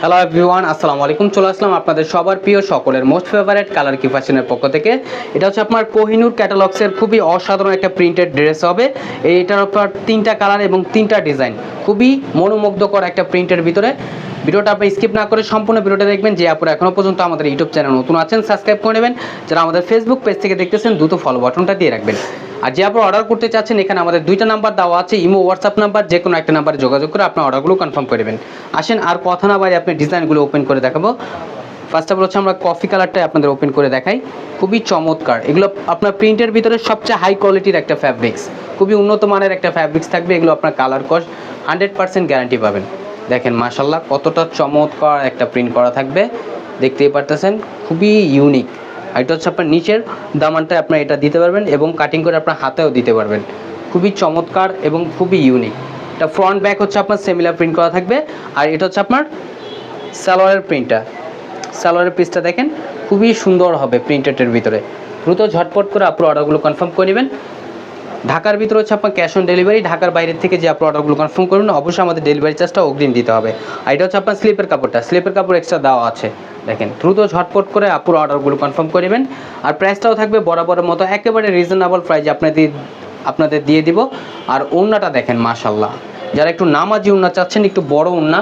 Hello everyone, আসসালামু আলাইকুম। চলে আসলাম আপনাদের সবার প্রিয় সকলের মোস্ট ফেভারিট কালার কি ফ্যাশনের পক্ষ থেকে। এটা হচ্ছে আপনার কোহিনুর ক্যাটালগসের খুবই অসাধারণ একটা প্রিন্টেড ড্রেস হবে। এইটার উপর 3টা কালার এবং 3টা ডিজাইন, খুবই মনোমুগ্ধকর একটা প্রিন্টের ভিতরে। ভিডিওটা আপনি স্কিপ না করে সম্পূর্ণ ভিডিওটা দেখবেন। যে আপনারা এখনও পর্যন্ত আমাদের ইউটিউব চ্যানেল নতুন আছেন, সাবস্ক্রাইব করে নেবেন। যারা আমাদের ফেসবুক পেজ থেকে দেখতেছেন, দ্রুত ফলো বাটনটা দিয়ে রাখবেন। আর যে আপনারা অর্ডার করতে চাচ্ছেন, এখানে আমাদের 2টা নাম্বার দেওয়া আছে, ইমো হোয়াটসঅ্যাপ নাম্বার, যে কোনো একটা নাম্বারে যোগাযোগ করে আপনার অর্ডারগুলো কনফার্ম করে দেবেন। আসেন আর কথা না বাইরে আপনি ডিজাইনগুলো ওপেন করে দেখাবো। ফার্স্ট অফ অল হচ্ছে আমরা কফি কালারটাই আপনাদের ওপেন করে দেখাই। খুবই চমৎকার, এগুলো আপনার প্রিন্টের ভিতরে সবচেয়ে হাই কোয়ালিটির একটা ফ্যাব্রিক্স, খুবই উন্নত মানের একটা ফ্যাব্রিক্স থাকবে। এগুলো আপনার কালার কস 100% গ্যারান্টি পাবেন। দেখেন মাশাল্লাহ কতটা চমৎকার একটা প্রিন্ট করা থাকবে, দেখতেই পারতেছেন, খুবই ইউনিক। আর এটা হচ্ছে আপনার নিচের দামানটা আপনার এটা দিতে পারবেন এবং কাটিং করে আপনার হাতেও দিতে পারবেন। খুবই চমৎকার এবং খুবই ইউনিক। এটা ফ্রন্ট ব্যাক হচ্ছে আপনার সিমিলার প্রিন্ট করা থাকবে। আর এটা হচ্ছে আপনার সালোয়ারের প্রিন্টটা, সালোয়ারের পিসটা দেখেন খুবই সুন্দর হবে প্রিন্টেডের ভিতরে। দ্রুত ঝটপট করে আপনার অর্ডারগুলো কনফার্ম করে নেবেন। ঢাকার ভিতরে হচ্ছে আপনার ক্যাশ অন ডেলিভারি, ঢাকার বাইরের থেকে যে আপনার অর্ডারগুলো কনফার্ম করবেন অবশ্যই আমাদের ডেলিভারি চার্জটা অগ্রিম দিতে হবে। আর এটা হচ্ছে আপনার স্লিপের কাপড়টা, স্লিপের কাপড় এক্সট্রা দেওয়া আছে। দেখেন দ্রুত ঝটপট করে আপুর অর্ডারগুলো কনফার্ম করে নেবেন। আর প্রাইসটাও থাকবে বরাবরের মতো একেবারে রিজনেবল প্রাইসে আপনাদের দিয়ে দিব। আর ওড়নাটা দেখেন মাশাল্লাহ, যারা একটু নামাজি ওড়না চাচ্ছেন, একটু বড় ওড়না,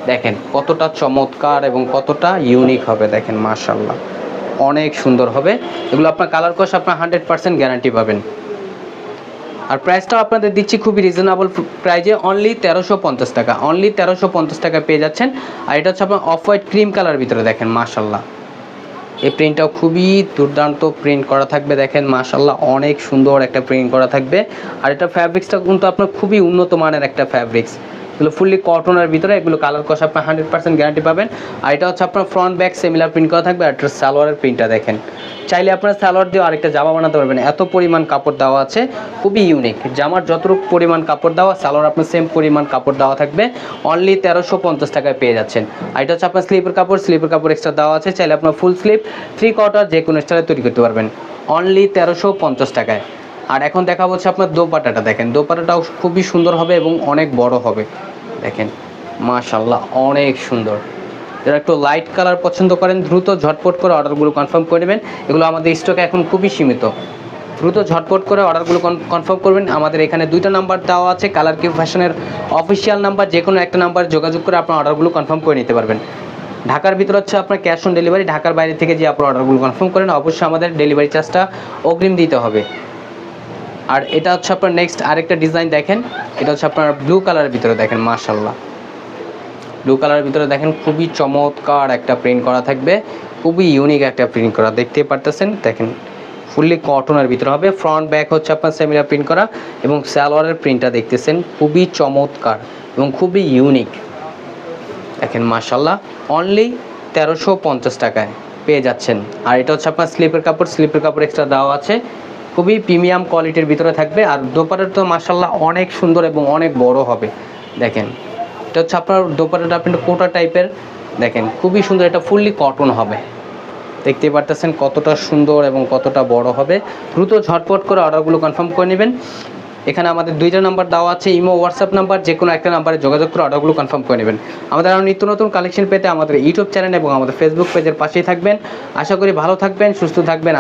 দেখেন কতটা চমৎকার এবং কতটা ইউনিক হবে। দেখেন মাশাল্লাহ অনেক সুন্দর হবে। এগুলো আপনার কালার কস আপনার 100% গ্যারান্টি পাবেন। আর প্রাইসটাও আপনাদের দিচ্ছি খুবই রিজনেবল প্রাইজে, অনলি 1350 টাকা, অনলি 1350 টাকা পেয়ে যাচ্ছেন। আর এটা হচ্ছে আপনার অফ হোয়াইট ক্রিম কালার ভিতরে, দেখেন মাশাল্লাহ এই প্রিন্টটাও খুবই দুর্দান্ত প্রিন্ট করা থাকবে। দেখেন মাশাল্লাহ অনেক সুন্দর একটা প্রিন্ট করা থাকবে। আর এটা ফ্যাব্রিক্সটা কিন্তু আপনার খুবই উন্নত মানের একটা ফ্যাব্রিক্স, এগুলো ফুললি কটনের ভিতরে, এগুলো কালার কস আপনার 100% গ্যারান্টি পাবেন। আর এটা হচ্ছে আপনার ফ্রন্ট ব্যাক সিমিলার প্রিন্ট করা থাকবে। আর এটা সালোয়ারের প্রিন্টটা দেখেন, চাইলে আপনারা সালোয়ার দিয়ে আরেকটা জামা বানাতে পারবেন, এত পরিমাণ কাপড় দেওয়া আছে, খুবই ইউনিক। জামার যতটুকু পরিমাণ কাপড় দেওয়া, সালোয়ার আপনার সেম পরিমাণ কাপড় দেওয়া থাকবে। অনলি 1350 টাকায় পেয়ে যাচ্ছেন। আর এটা হচ্ছে আপনার স্লিপের কাপড়, স্লিপের কাপড় এক্সট্রা দেওয়া আছে, চাইলে আপনার ফুল স্লিপ 3/4 যে কোনো স্টাইলে তৈরি করতে পারবেন, অনলি 1350 টাকায়। আর এখন দেখা হচ্ছে আপনার দোপাট্টাটা, দেখেন দোপাট্টাটাও খুবই সুন্দর হবে এবং অনেক বড় হবে। দেখেন মাশাল্লাহ অনেক সুন্দর। যারা একটু লাইট কালার পছন্দ করেন, দ্রুত ঝটপট করে অর্ডারগুলো কনফার্ম করে নেবেন। এগুলো আমাদের স্টকে এখন খুবই সীমিত, দ্রুত ঝটপট করে অর্ডারগুলো কনফার্ম করবেন। আমাদের এখানে 2টা নাম্বার দেওয়া আছে, কালার কি ফ্যাশনের অফিসিয়াল নাম্বার, যে কোনো একটা নাম্বার যোগাযোগ করে আপনার অর্ডারগুলো কনফার্ম করে নিতে পারবেন। ঢাকার ভিতরে হচ্ছে আপনার ক্যাশ অন ডেলিভারি, ঢাকার বাইরে থেকে যে আপনার অর্ডারগুলো কনফার্ম করেন অবশ্যই আমাদের ডেলিভারি চার্জটা অগ্রিম দিতে হবে। আর এটা হচ্ছে আপনার নেক্সট আরেকটা ডিজাইন, দেখেন এটা হচ্ছে আপনার ব্লু কালারের ভিতরে, দেখেন মাশাল্লাহ ব্লু কালারের ভিতরে দেখেন খুবই চমৎকার একটা প্রিন্ট করা থাকবে, খুবই ইউনিক একটা প্রিন্ট করা, দেখতে পারতেছেন। দেখেন ফুললি কটনের ভিতরে হবে, ফ্রন্ট ব্যাক হচ্ছে আপনার সেমিলার প্রিন্ট করা এবং সালোয়ারের প্রিন্টটা দেখতেছেন খুবই চমৎকার এবং খুবই ইউনিক। দেখেন মাশাল্লাহ অনলি 1350 টাকায় পেয়ে যাচ্ছেন। আর এটা হচ্ছে আপনার স্লিপের কাপড়, স্লিপের কাপড় এক্সট্রা দেওয়া আছে, খুবই প্রিমিয়াম কোয়ালিটির ভিতরে থাকবে। আর দোপাট্টাটা তো মাশাল্লাহ অনেক সুন্দর এবং অনেক বড় হবে। দেখেন এটা হচ্ছে আপনার দোপাট্টাটা আপনার কোটা টাইপের, দেখেন খুবই সুন্দর, এটা ফুললি কটন হবে, দেখতেই পারতেছেন কতটা সুন্দর এবং কতটা বড় হবে। দ্রুত ঝটপট করে অর্ডারগুলো কনফার্ম করে নেবেন। এখানে আমাদের 2টা নাম্বার দেওয়া আছে, ইমো হোয়াটসঅ্যাপ নাম্বার, যে কোনো একটা নাম্বারে যোগাযোগ করে অর্ডারগুলো কনফার্ম করে নেবেন। আমাদের আরও নিত্য নতুন কালেকশন পেতে আমাদের ইউটিউব চ্যানেল এবং আমাদের ফেসবুক পেজের পাশেই থাকবেন। আশা করি ভালো থাকবেন, সুস্থ থাকবেন।